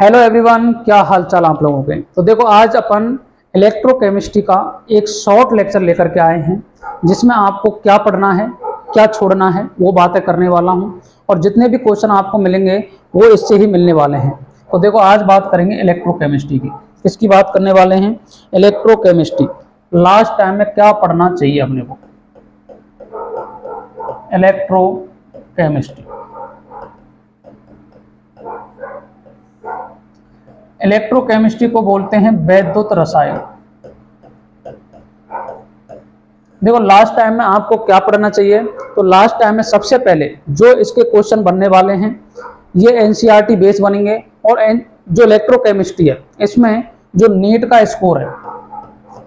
Hello everyone, क्या हाल चाल आप लोगों के। तो देखो, आज अपन इलेक्ट्रोकेमिस्ट्री का एक शॉर्ट लेक्चर लेकर के आए हैं जिसमें आपको क्या पढ़ना है, क्या छोड़ना है, वो बातें करने वाला हूं। और जितने भी क्वेश्चन आपको मिलेंगे वो इससे ही मिलने वाले हैं। तो देखो, आज बात करेंगे इलेक्ट्रोकेमिस्ट्री की। इसकी बात करने वाले हैं इलेक्ट्रोकेमिस्ट्री। लास्ट टाइम में क्या पढ़ना चाहिए अपने को, इलेक्ट्रोकेमिस्ट्री। इलेक्ट्रोकेमिस्ट्री को बोलते हैं वैद्युत रसायन। देखो, लास्ट टाइम में आपको क्या पढ़ना चाहिए। तो लास्ट टाइम में सबसे पहले जो इसके क्वेश्चन बनने वाले हैं ये एनसीईआरटी बेस बनेंगे। और जो इलेक्ट्रोकेमिस्ट्री है इसमें जो नीट का स्कोर है,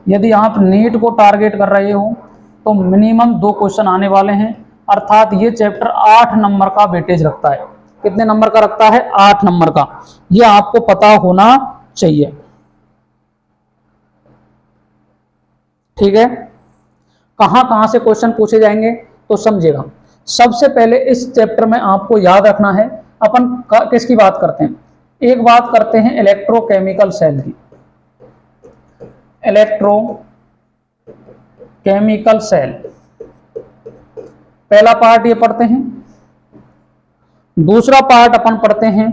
यदि आप नीट को टारगेट कर रहे हो तो मिनिमम 2 क्वेश्चन आने वाले हैं। अर्थात ये चैप्टर 8 नंबर का वेटेज रखता है। कितने नंबर का रखता है? 8 नंबर का। ये आपको पता होना चाहिए, ठीक है। कहां कहां से क्वेश्चन पूछे जाएंगे तो समझेगा। सबसे पहले इस चैप्टर में आपको याद रखना है अपन किसकी बात करते हैं। एक बात करते हैं इलेक्ट्रोकेमिकल सेल की। इलेक्ट्रोकेमिकल सेल पहला पार्ट ये पढ़ते हैं। दूसरा पार्ट अपन पढ़ते हैं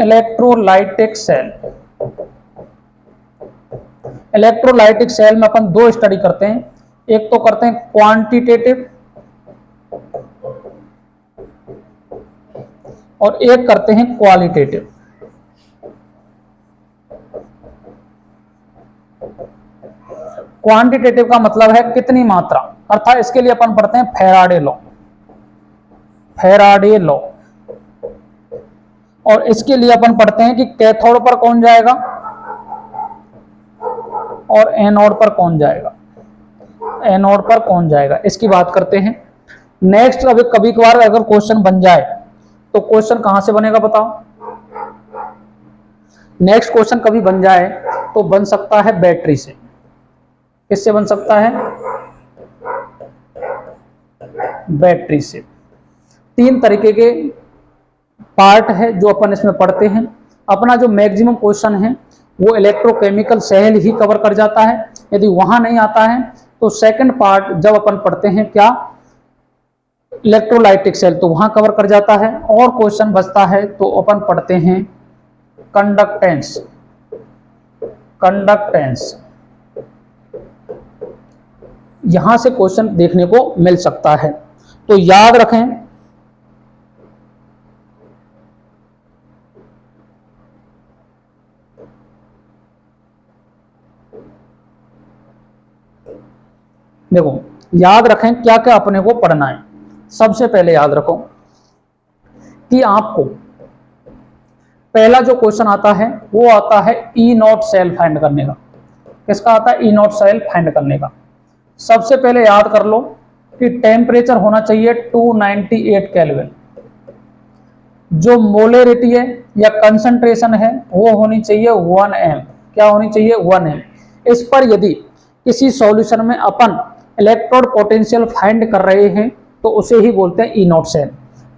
इलेक्ट्रोलाइटिक सेल। इलेक्ट्रोलाइटिक सेल में अपन 2 स्टडी करते हैं। एक तो करते हैं क्वांटिटेटिव और एक करते हैं क्वालिटेटिव। क्वांटिटेटिव का मतलब है कितनी मात्रा, अर्थात इसके लिए अपन पढ़ते हैं फैराडे लॉ। Faraday law. और इसके लिए अपन पढ़ते हैं कि कैथोड पर कौन जाएगा और एनोड पर कौन जाएगा। एनोड पर कौन जाएगा, इसकी बात करते हैं। नेक्स्ट, अभी कभी कभार अगर क्वेश्चन बन जाए तो क्वेश्चन कहां से बनेगा बताओ। नेक्स्ट क्वेश्चन कभी बन जाए तो बन सकता है बैटरी से। किससे बन सकता है? बैटरी से। 3 तरीके के पार्ट है जो अपन इसमें पढ़ते हैं। अपना जो मैक्सिमम क्वेश्चन है वो इलेक्ट्रोकेमिकल सेल ही कवर कर जाता है। यदि वहां नहीं आता है तो सेकंड पार्ट जब अपन पढ़ते हैं क्या, इलेक्ट्रोलाइटिक सेल, तो वहां कवर कर जाता है। और क्वेश्चन बचता है तो अपन पढ़ते हैं कंडक्टेंस। कंडक्टेंस यहां से क्वेश्चन देखने को मिल सकता है, तो याद रखें। देखो, याद रखें क्या क्या अपने को पढ़ना है। सबसे पहले याद रखो कि आपको पहला जो क्वेश्चन आता है वो आता है ई नॉट सेल फाइंड करने का। किसका आता है? ई नॉट सेल फाइंड करने का। सबसे पहले याद कर लो कि टेम्परेचर होना चाहिए 298 केल्विन। जो मोलरिटी है या कंसंट्रेशन है वो होनी चाहिए 1 m। क्या होनी चाहिए? 1 m। इस पर यदि किसी सॉल्यूशन में अपन इलेक्ट्रोड पोटेंशियल फाइंड कर रहे हैं तो उसे ही बोलते हैं ई नॉट सेल।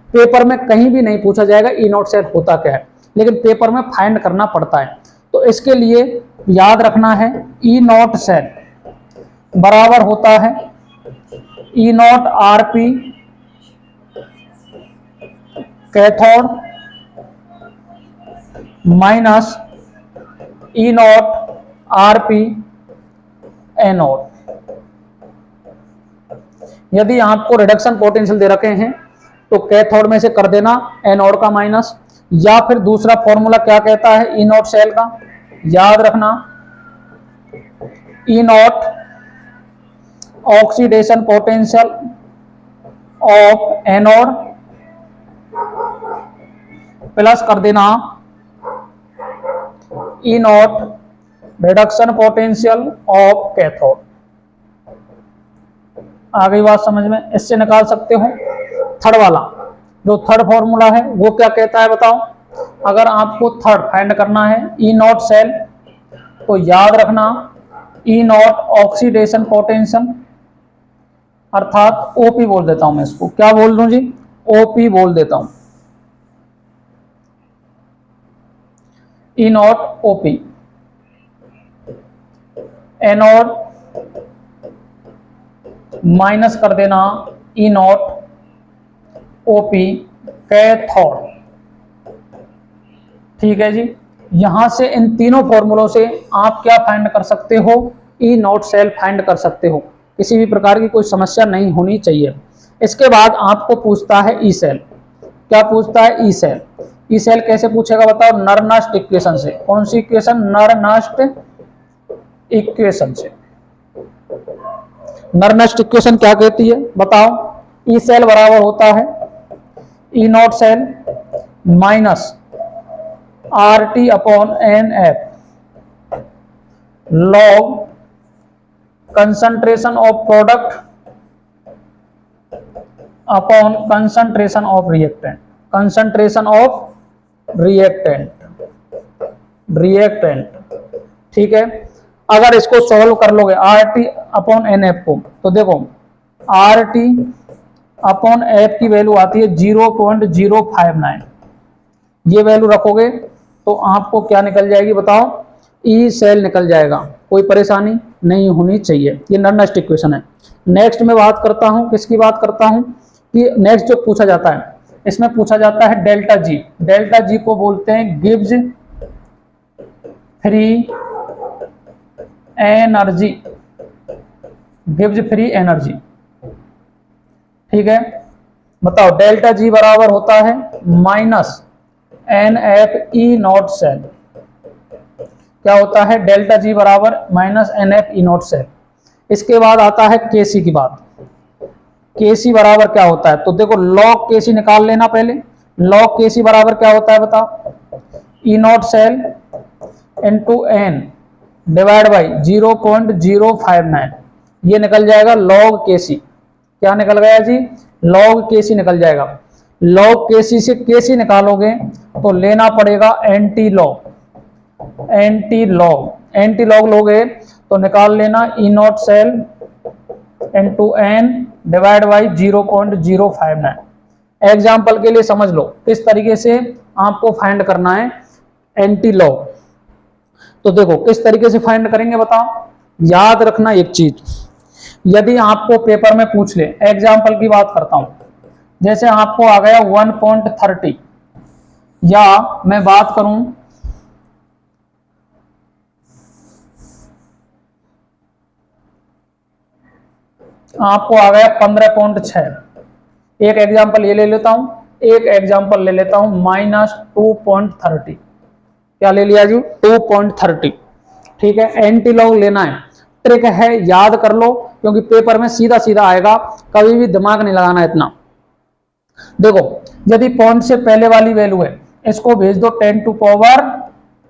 पेपर में कहीं भी नहीं पूछा जाएगा ई नॉट सेल होता क्या है, लेकिन पेपर में फाइंड करना पड़ता है। तो इसके लिए याद रखना है ई नॉट सेल बराबर होता है E naught R P cathode minus E naught R P anode. यदि आपको रिडक्शन पोटेंशियल दे रखे हैं तो कैथोड में से कर देना एनोड का माइनस, या फिर दूसरा फॉर्मूला क्या कहता है ई नॉट सेल का, याद रखना E naught oxidation potential of anode plus कर देना E naught reduction potential of cathode. आ गई बात समझ में? इससे निकाल सकते हो। थर्ड वाला जो थर्ड फॉर्मूला है वो क्या कहता है बताओ। अगर आपको थर्ड फाइंड करना है ई नॉट सेल तो याद रखना ई नॉट ऑक्सीडेशन पोटेंशियल, अर्थात ओपी बोल देता हूं मैं इसको। क्या बोल दूं जी? ओपी बोल देता हूं। ई नॉट ओपी, एनोड माइनस कर देना ई नॉट ओपी कैथोड। ठीक है जी, यहां से इन तीनों फॉर्मूलों से आप क्या फाइंड कर सकते हो, ई नॉट सेल फाइंड कर सकते हो। किसी भी प्रकार की कोई समस्या नहीं होनी चाहिए। इसके बाद आपको पूछता है ई सेल। क्या पूछता है? E cell. ई सेल कैसे पूछेगा बताओ? नरनस्ट इक्वेशन से। कौन सी इक्वेशन? नरनस्ट इक्वेशन से। नरनस्ट इक्वेशन क्या कहती है बताओ? ई सेल बराबर होता है E naught cell minus R T upon N F log concentration of product upon concentration of reactant. Concentration of reactant. ठीक है, अगर इसको सॉल्व कर लोगे R T upon N F को, तो देखो आर टी अपॉन एफ की वैल्यू आती है 0.059। ये वैल्यू रखोगे तो आपको क्या निकल जाएगी बताओ? ई सेल निकल जाएगा। कोई परेशानी नहीं होनी चाहिए। ये नरनस्ट इक्वेशन है। नेक्स्ट में बात करता हूं, किसकी बात करता हूं कि नेक्स्ट जो पूछा जाता है, इसमें पूछा जाता है डेल्टा जी। डेल्टा जी को बोलते हैं गिव्स फ्री एनर्जी। गिव्स फ्री एनर्जी। ठीक है, बताओ डेल्टा जी बराबर होता है minus n F E naught cell. क्या होता है? डेल्टा जी बराबर minus n F E naught cell. इसके बाद आता है केसी की बात। केसी बराबर क्या होता है? तो देखो लॉग केसी निकाल लेना पहले। लॉग केसी बराबर क्या होता है बताओ? E naught cell into N divide by 0.059। ये निकल जाएगा लॉग केसी। क्या निकल गया जी? लॉग केसी निकल जाएगा। लॉग केसी से केसी निकालोगे तो लेना पड़ेगा एंटी लॉग। एंटी लॉग लोगे तो निकाल लेना E naught cell into N divide by 0.059। Example के लिए समझ लो किस तरीके से आपको फाइंड करना है एंटी लॉग। तो देखो किस तरीके से फाइंड करेंगे बताओ? याद रखना एक चीज, यदि आपको पेपर में पूछ ले, एग्जाम्पल की बात करता हूं, जैसे आपको आ गया 1.30, या मैं बात करूं आपको आ गया 15.6। एक एग्जाम्पल ये ले लेता हूं, एक एग्जाम्पल ले लेता हूं -2.30। क्या ले लिया जी? 2.30। ठीक है, एंटी लॉग लेना है। ट्रिक है, याद कर लो, क्योंकि पेपर में सीधा सीधा आएगा, कभी भी दिमाग नहीं लगाना इतना। देखो यदि पॉइंट से पहले वाली वैल्यू है, इसको भेज दो 10 टू पावर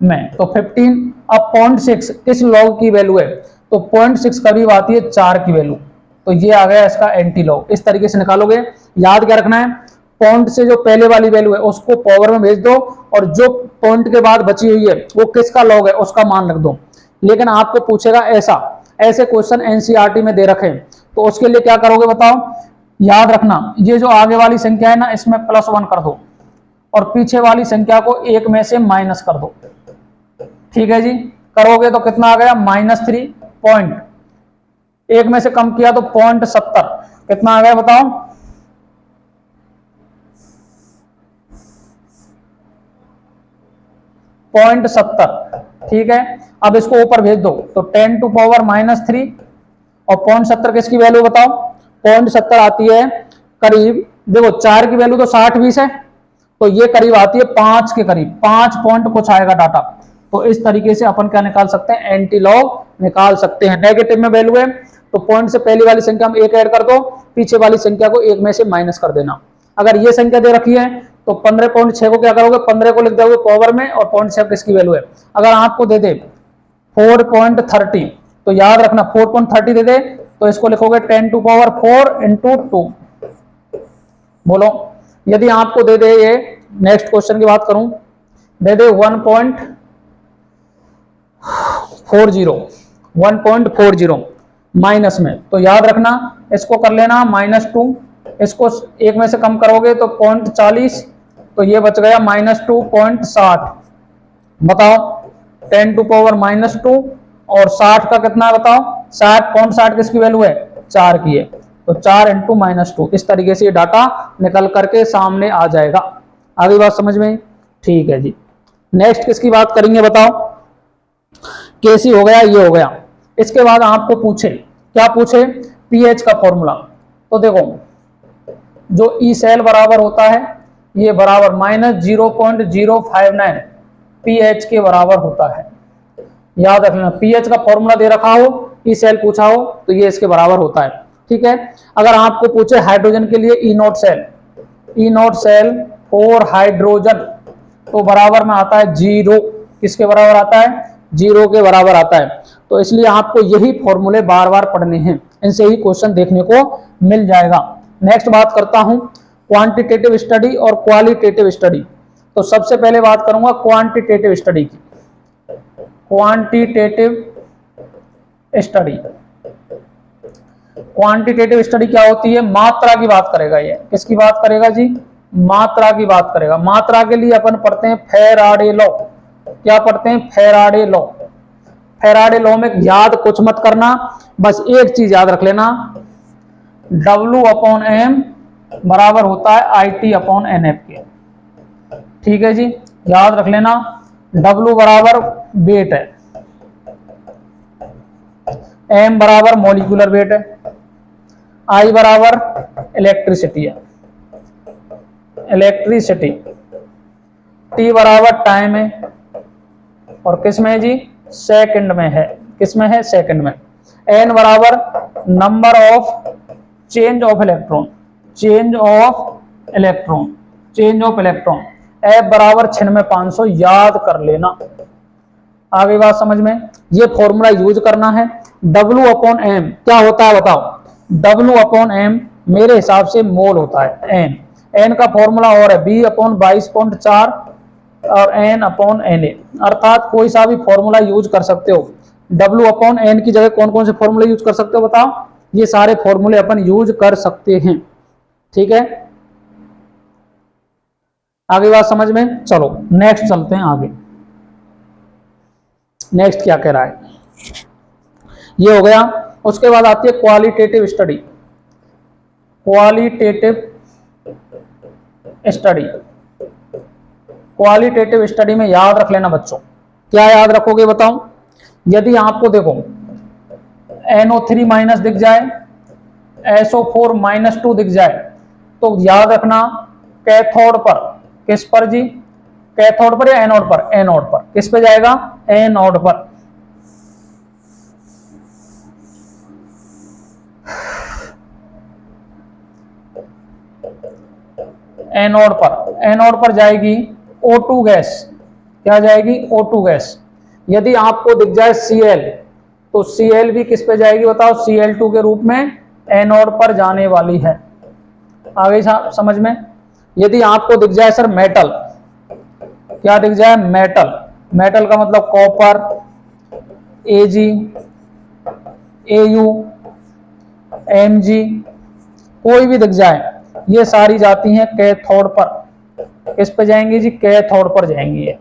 में तो 15। अब 0.6 किस लॉग की वैल्यू है? तो 0.6 करीब आती है 4 की वैल्यू। तो ये आ गया इसका एंटी लॉग। इस तरीके से निकालोगे। याद क्या रखना है? पॉइंट से जो पहले वाली वैल्यू है उसको पावर में भेज दो, और जो पॉइंट के बाद बची हुई है वो किसका लॉग है उसका मान रख दो। लेकिन आपको पूछेगा ऐसे क्वेश्चन एनसीईआरटी में दे रखे हैं, तो उसके लिए क्या करोगे बताओ? याद रखना, ये जो आगे वाली संख्या है ना, इसमें +1 कर दो और पीछे वाली संख्या को 1 में से माइनस कर दो। ठीक है जी, करोगे तो कितना आ गया? -3 पॉइंट। 1 में से कम किया तो 0.70। कितना आ गया बताओ? 0.70। ठीक है, अब इसको ऊपर भेज दो तो 10 टू पावर -3 और 0.70 किसकी वैल्यू बताओ? 0.70 आती है करीब, देखो 4 की वैल्यू तो 60-20 है, तो ये करीब आती है 5 के करीब, 5 पॉइंट कुछ आएगा डाटा। तो इस तरीके से अपन क्या निकाल सकते हैं? एंटी लॉग निकाल सकते हैं। नेगेटिव में वैल्यू है तो पॉइंट से पहली वाली संख्या में 1 ऐड कर दो, पीछे वाली संख्या को 1 में से माइनस कर देना। अगर ये संख्या दे रखी है तो 15.6 को क्या करोगे? 15 को लिख दोगे पावर में, और 0.6 किसकी वैल्यू है। अगर आपको दे दे 4.30 तो याद रखना 4.30 दे दे तो इसको लिखोगे 10 टू पावर 4 इंटू 2। बोलो, यदि आपको दे दे, ये नेक्स्ट क्वेश्चन की बात करूं, दे दे 1.40 माइनस में, तो याद रखना इसको कर लेना -2। इसको 1 में से कम करोगे तो 0.40, तो ये बच गया -2.60। बताओ 10⁻⁻2 और 60 का कितना है बताओ, 60 किसकी वैल्यू है, 4 की है, तो 4 इंटू -2। इस तरीके से ये डाटा निकल करके सामने आ जाएगा। आगे बात समझ में, ठीक है जी। नेक्स्ट किसकी बात करेंगे बताओ, केसी हो गया, ये हो गया। इसके बाद आपको पूछे, क्या पूछे, पीएच का फॉर्मूला। तो देखो जो ई सेल बराबर होता है ये बराबर -0.059 पीएच के बराबर होता है। याद रखना, पीएच का फॉर्मूला दे रखा हो, ई सेल पूछा हो तो ये इसके बराबर होता है। ठीक है, अगर आपको पूछे हाइड्रोजन के लिए ई नोट सेल फॉर हाइड्रोजन तो बराबर में आता है 0। किसके बराबर आता है, 0 के बराबर आता है। तो इसलिए आपको यही फॉर्मूले बार बार पढ़ने हैं, इनसे ही क्वेश्चन देखने को मिल जाएगा। नेक्स्ट बात करता हूं क्वांटिटेटिव स्टडी और क्वालिटेटिव स्टडी। तो सबसे पहले बात करूंगा क्वांटिटेटिव स्टडी की। क्वांटिटेटिव स्टडी, क्वांटिटेटिव स्टडी क्या होती है, मात्रा की बात करेगा। ये किसकी बात करेगा जी, मात्रा की बात करेगा। मात्रा के लिए अपन पढ़ते हैं फेराडे लॉ। क्या पढ़ते हैं, फेराडे लॉ। फेराडे लॉ में याद कुछ मत करना, बस एक चीज याद रख लेना, W/M बराबर होता है IT/NF के। ठीक है जी, याद रख लेना, W बराबर वेट है, M बराबर मॉलिक्यूलर वेट है, I बराबर इलेक्ट्रिसिटी है, इलेक्ट्रिसिटी, T बराबर टाइम है, और किस में है जी, सेकंड में है। किस में है, सेकंड में। N बराबर number of change of electron, change of electron, change of electron. F बराबर 96,500, याद कर लेना। आगे बात समझ में, ये फॉर्मूला यूज करना है। W/M क्या होता है बताओ, W/M मेरे हिसाब से मोल होता है। N का फॉर्मूला और है B/22.4 और N/Na, अर्थात कोई सा भी फॉर्मूला यूज कर सकते हो। W/N की जगह कौन कौन से फॉर्मूले यूज कर सकते हो बताओ, ये सारे फॉर्मूले अपन यूज कर सकते हैं। ठीक है, आगे बात समझ में, चलो नेक्स्ट चलते हैं आगे। नेक्स्ट क्या कह रहा है, ये हो गया। उसके बाद आती है qualitative study. Qualitative study, qualitative study में याद रख लेना बच्चों, क्या याद रखोगे बताओ, यदि आपको देखो NO3- दिख जाए, SO4-2 दिख जाए, तो याद रखना कैथोड पर, किस पर जी, कैथोड पर या एनोड पर, एनोड पर। किस पे जाएगा, एनोड पर। एनोड पर, एनोड पर जाएगी O2 गैस। क्या जाएगी, O2 गैस। यदि आपको दिख जाए Cl तो Cl भी किस पे जाएगी बताओ, Cl2 के रूप में एनोड पर जाने वाली है। आगे समझ में। यदि आपको दिख जाए सर मेटल, क्या दिख जाए, मेटल, मेटल का मतलब कॉपर, Ag, Au, Mg, कोई भी दिख जाए, ये सारी जाती हैं कैथोड पर। किस पे जाएंगी जी, कैथोड पर जाएंगी ये।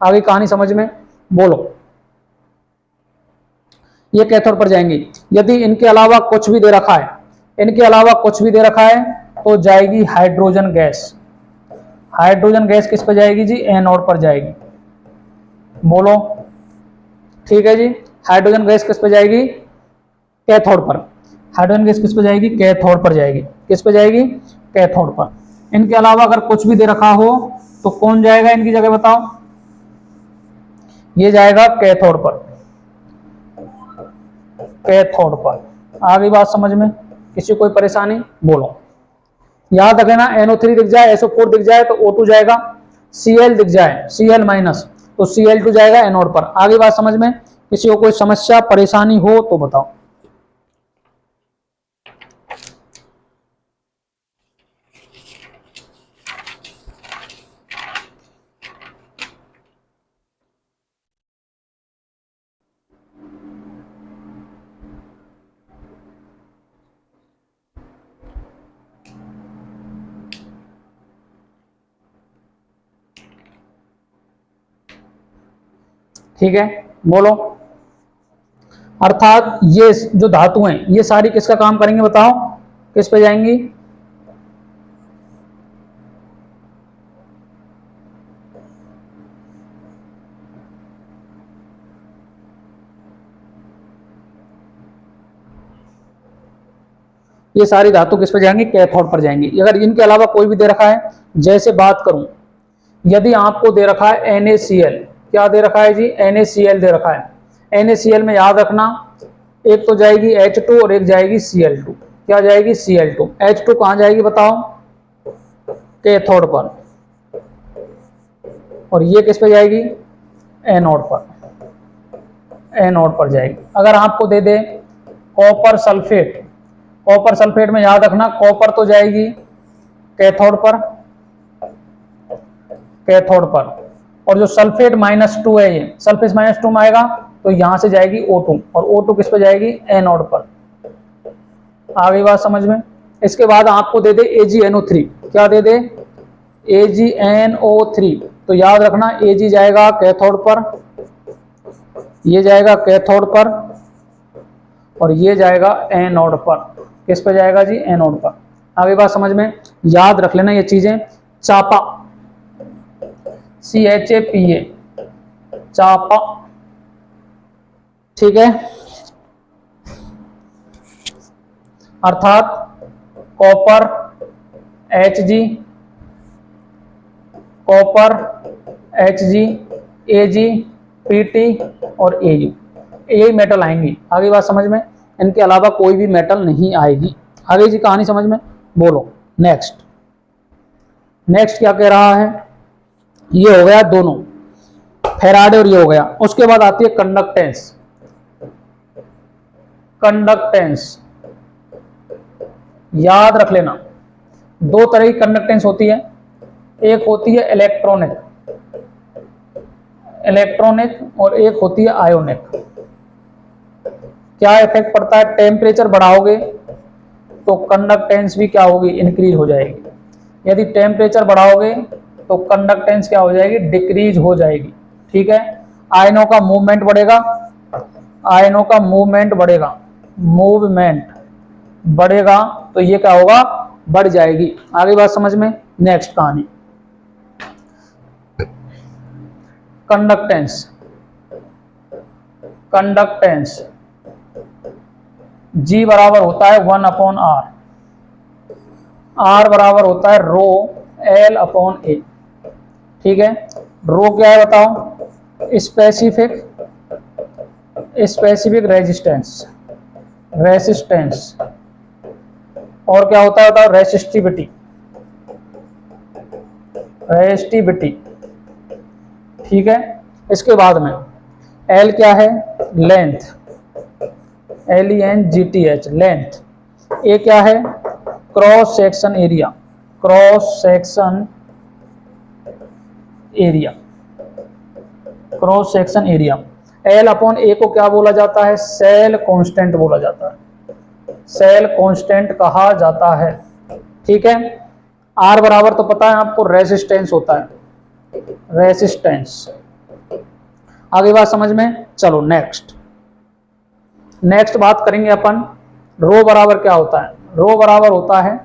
आगे कहानी समझ में, बोलो, ये कैथोड पर जाएंगी। यदि इनके अलावा कुछ भी दे रखा है, इनके अलावा कुछ भी दे रखा है तो जाएगी हाइड्रोजन गैस। हाइड्रोजन गैस किस पे जाएगी जी, एनोड पर जाएगी। बोलो, ठीक है जी। हाइड्रोजन गैस किस पे जाएगी, कैथोड पर। हाइड्रोजन गैस किस पे जाएगी, कैथोड पर जाएगी। किस पे जाएगी, कैथोड पर। इनके अलावा अगर कुछ भी दे रखा हो तो कौन जाएगा इनकी जगह बताओ, ये जाएगा कैथोड पर, कैथोड पर। आगे बात समझ में, किसी कोई परेशानी, बोलो। याद रखना NO3 दिख जाए, SO4 दिख जाए तो O2 जाएगा, Cl दिख जाए, Cl- तो Cl2 जाएगा एनोड पर। आगे बात समझ में, किसी को कोई समस्या परेशानी हो तो बताओ। ठीक है, बोलो। अर्थात ये जो धातु हैं ये सारी किसका काम करेंगे बताओ, किस पे जाएंगी? ये सारी धातु किस पे जाएंगी? कैथोड पर जाएंगी। अगर इनके अलावा कोई भी दे रखा है, जैसे बात करूं, यदि आपको दे रखा है NaCl, क्या दे रखा है जी? NaCl दे रखा है। NaCl में याद रखना, एक तो जाएगी H2 और एक जाएगी Cl2। क्या जाएगी? Cl2। H2 कहां जाएगी बताओ? कैथोड पर। और ये किस पे जाएगी? एनोड पर। एनोड पर जाएगी। अगर आपको दे दे कॉपर सल्फेट, कॉपर सल्फेट में याद रखना कॉपर तो जाएगी कैथोड पर, कैथोड पर। और जो सल्फेट -2 है, ये सल्फेट -2 में आएगा तो यहां से जाएगी O2, और O2 किस पे जाएगी? एनोड पर। आ गई बात समझ में? इसके बाद आपको दे दे AgNO3, क्या दे दे? AgNO3, तो याद रखना Ag जाएगा कैथोड पर, ये जाएगा कैथोड पर, और ये जाएगा एनोड पर। किस पे जाएगा जी? एनोड पर। आगे बात समझ में? याद रख लेना ये चीजें। चापा, CHAPA, चापा, ठीक है। अर्थात copper Hg, copper Hg, Ag, Pt और Au, यही मेटल आएंगी। आगे बात समझ में? इनके अलावा कोई भी मेटल नहीं आएगी। आगे जी कहानी समझ में? बोलो नेक्स्ट। नेक्स्ट क्या कह रहा है? ये हो गया दोनों, फेराडे और ये हो गया। उसके बाद आती है कंडक्टेंस। कंडक्टेंस याद रख लेना, दो तरह की कंडक्टेंस होती है। एक होती है इलेक्ट्रॉनिक, इलेक्ट्रॉनिक, और एक होती है आयोनिक। क्या इफेक्ट पड़ता है? टेम्परेचर बढ़ाओगे तो कंडक्टेंस भी क्या होगी? इंक्रीज हो जाएगी। यदि टेम्परेचर बढ़ाओगे तो कंडक्टेंस क्या हो जाएगी? डिक्रीज हो जाएगी। ठीक है। आयनों का मूवमेंट बढ़ेगा, आयनों का मूवमेंट बढ़ेगा, मूवमेंट बढ़ेगा तो ये क्या होगा? बढ़ जाएगी। आगे बात समझ में? नेक्स्ट कहानी कंडक्टेंस। कंडक्टेंस G बराबर होता है 1/R, R बराबर होता है रो L/A। ठीक है। रो क्या है बताओ? Specific, specific resistance, resistance. और क्या होता है बताओ? Resistivity, resistivity. ठीक है। इसके बाद में L क्या है? Length, LENGTH, length. ए क्या है? Cross section area, cross section area, cross section area. L/A को क्या बोला जाता है? सेल कांस्टेंट बोला जाता है, सेल कांस्टेंट कहा जाता है। ठीक है। R बराबर तो पता है आपको, रेजिस्टेंस होता है, रेजिस्टेंस। आगे बात समझ में? चलो नेक्स्ट। नेक्स्ट बात करेंगे अपन, रो बराबर क्या होता है? रो बराबर होता है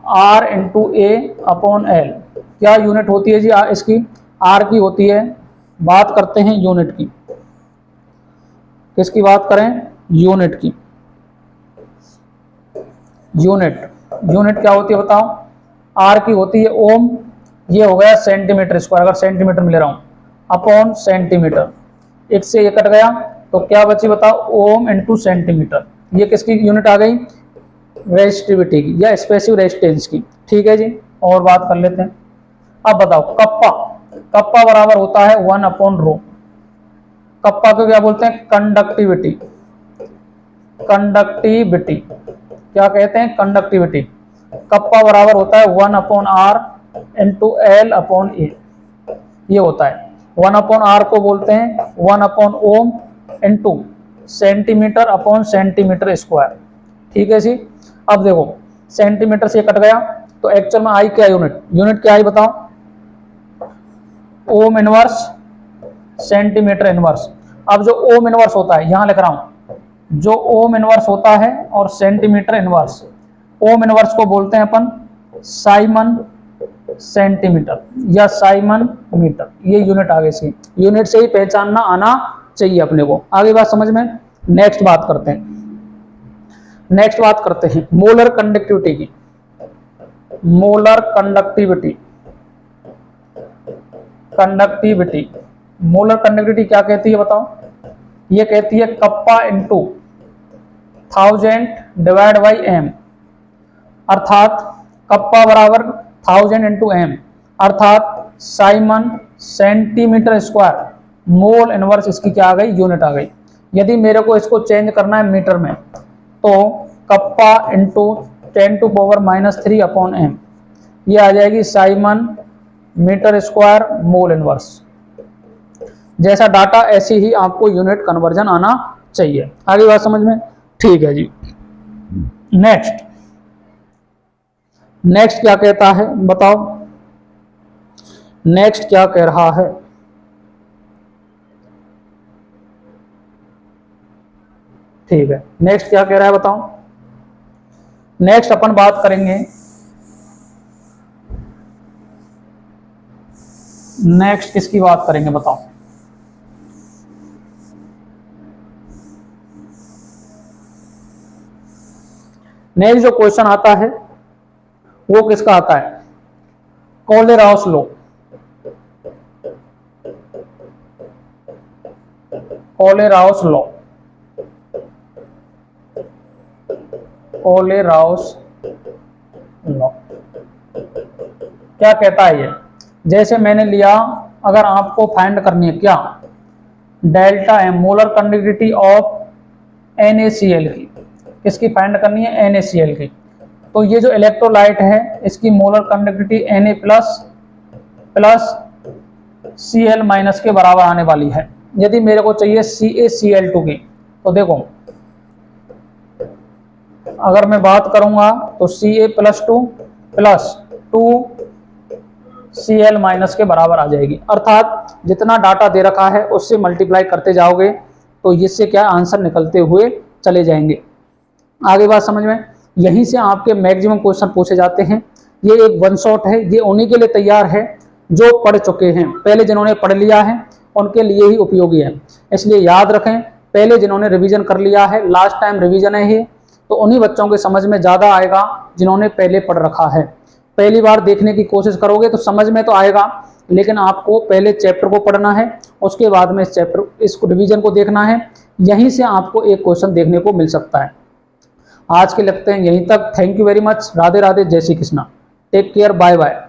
R/A/L। क्या यूनिट होती है जी इसकी? R की होती है। बात करते हैं यूनिट की। किसकी बात करें? यूनिट की। यूनिट, यूनिट क्या होती है बताओ? R की होती है ओम, ये हो गया सेंटीमीटर स्क्वायर, अगर सेंटीमीटर में ले रहा हूं, अपॉन सेंटीमीटर। एक से ये कट गया तो क्या बची बताओ? Ohm into centimetre. ये किसकी यूनिट आ गई? रेजिस्टिविटी की या स्पेसिव रेजिस्टेंस की। ठीक है जी। और बात कर लेते हैं। अब बताओ कप्पा, कप्पा बराबर होता है 1/रो। कप्पा को क्या बोलते हैं? Conductivity, conductivity. क्या कहते हैं? कंडक्टिविटी। कप्पा बराबर होता है 1/R इंटू L/A। ये होता है 1/R को बोलते हैं 1/ओम into centimetre upon centimetre square. ठीक है जी। अब देखो सेंटीमीटर से कट गया तो एक्चुअल में आई क्या यूनिट? यूनिट क्या आई बताओ? Ohm inverse centimetre inverse. अब जो ओम इनवर्स होता है, यहां लिख रहा हूं, जो ओम इनवर्स होता है और सेंटीमीटर इनवर्स, ओम इनवर्स को बोलते हैं अपन साइमन सेंटीमीटर या साइमन मीटर। ये यूनिट आगे से, यूनिट से ही पहचानना आना चाहिए अपने को। आगे बात समझ में। नेक्स्ट बात करते हैं मोलर कंडक्टिविटी की। मोलर कंडक्टिविटी मोलर कंडक्टिविटी क्या कहती है बताओ? ये कहती है kappa into 1000 divide by M, अर्थात कप्पा बराबर 1000 इंटू एम, अर्थात siemens centimetre square mole inverse. इसकी क्या आ गई? यूनिट आ गई। यदि मेरे को इसको चेंज करना है मीटर में, तो कप्पा इंटू 10⁻³ अपॉन एम, ये आ जाएगी siemens metre square mole inverse. जैसा डाटा ऐसी ही आपको यूनिट कन्वर्जन आना चाहिए। आगे बात समझ में? ठीक है जी। नेक्स्ट क्या कहता है बताओ? नेक्स्ट क्या कह रहा है? ठीक है, नेक्स्ट क्या कह रहा है बताओ? नेक्स्ट अपन बात करेंगे, नेक्स्ट किसकी बात करेंगे बताओ? नेक्स्ट जो क्वेश्चन आता है वो किसका आता है? कोलेराउस लॉ। कोलेराउस लॉ, कोलेराउस लॉ क्या कहता है? ये जैसे मैंने लिया, अगर आपको फाइंड करनी है क्या, delta M molar conductivity of NaCl की, किसकी फाइंड करनी है? NaCl की। तो ये जो इलेक्ट्रोलाइट है इसकी molar conductivity Na plus Cl- के बराबर आने वाली है। यदि मेरे को चाहिए CaCl2 की, तो देखो अगर मैं बात करूंगा तो Ca+2 प्लस 2Cl- के बराबर आ जाएगी। अर्थात जितना डाटा दे रखा है उससे मल्टीप्लाई करते जाओगे तो इससे क्या आंसर निकलते हुए चले जाएंगे। आगे बात समझ में? यहीं से आपके मैक्सिमम क्वेश्चन पूछे जाते हैं। ये एक वन शॉट है, ये उन्हीं के लिए तैयार है जो पढ़ चुके हैं। पहले जिन्होंने पढ़ लिया है उनके लिए ही उपयोगी है, इसलिए याद रखें। पहले जिन्होंने रिवीजन कर लिया है, लास्ट टाइम रिवीजन है ये, तो उन्हीं बच्चों के समझ में ज़्यादा आएगा जिन्होंने पहले पढ़ रखा है। पहली बार देखने की कोशिश करोगे तो समझ में तो आएगा, लेकिन आपको पहले चैप्टर को पढ़ना है, उसके बाद में इस रिवीजन को देखना है। यहीं से आपको एक क्वेश्चन देखने को मिल सकता है। आज के लगते हैं यहीं तक। Thank you very much. Radhe Radhe, जय Shri Krishna. Take care, bye bye.